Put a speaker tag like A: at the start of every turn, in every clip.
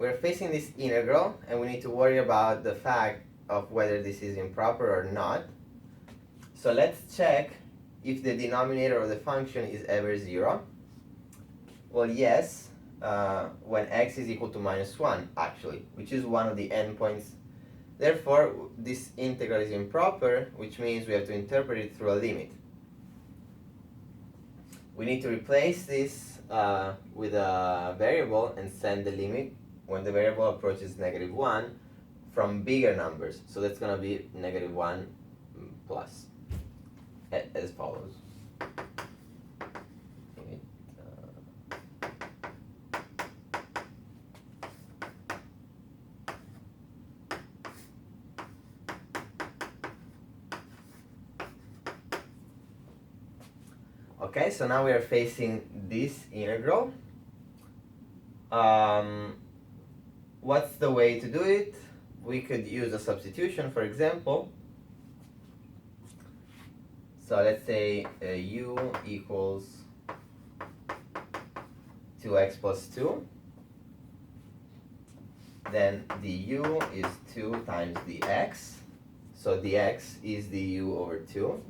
A: we're facing this integral, and we need to worry about the fact of whether this is improper or not. So let's check if the denominator of the function is ever 0. Well, yes, when x is equal to -1, actually, which is one of the endpoints. Therefore, this integral is improper, which means we have to interpret it through a limit. We need to replace this with a variable and send the limit when the variable approaches -1 from bigger numbers. So that's going to be -1 plus, as follows. Okay, so now we are facing this integral. What's the way to do it? We could use a substitution, for example. So let's say u equals 2x plus 2. Then the u is 2 times the x. So the x is the u over 2.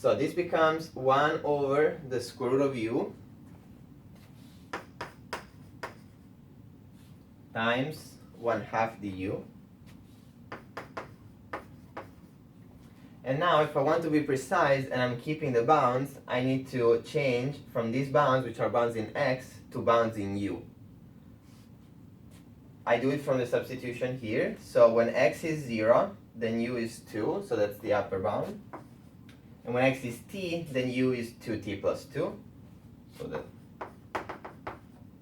A: So this becomes 1 over the square root of u times 1/2 du. And now if I want to be precise and I'm keeping the bounds, I need to change from these bounds, which are bounds in x, to bounds in u. I do it from the substitution here. So when x is 0, then u is 2, so that's the upper bound. And when x is t, then u is 2t plus 2.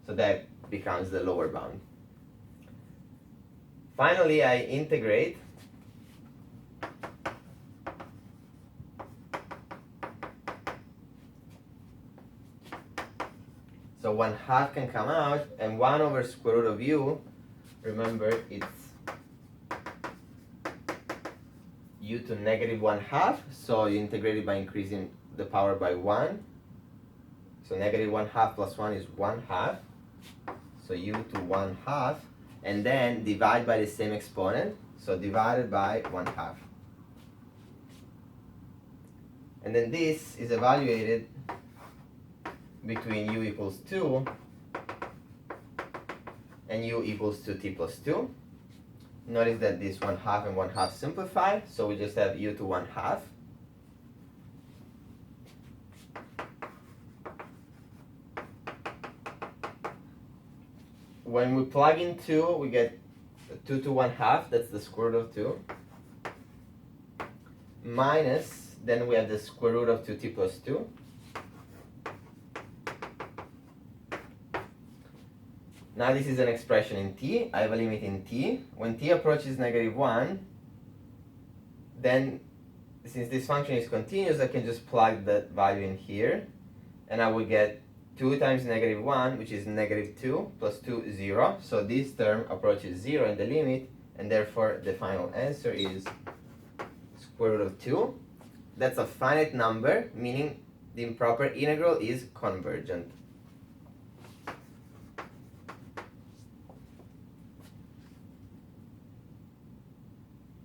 A: So that becomes the lower bound. Finally, I integrate. So 1/2 can come out, and 1 over square root of u, remember it's u to -1/2, so you integrate it by increasing the power by 1. So -1/2 plus 1 is 1/2, so u to 1/2, and then divide by the same exponent, so divided by 1/2. And then this is evaluated between u equals 2 and u equals 2t plus 2. Notice that this 1/2 and 1/2 simplify, so we just have u to 1/2. When we plug in 2, we get 2 to 1/2, that's the square root of 2. Minus, then we have the square root of 2t plus 2. Now this is an expression in t. I have a limit in t. When t approaches -1, then since this function is continuous, I can just plug that value in here, and I will get 2 times -1, which is -2, plus 2, 0. So this term approaches 0 in the limit, and therefore the final answer is square root of 2. That's a finite number, meaning the improper integral is convergent.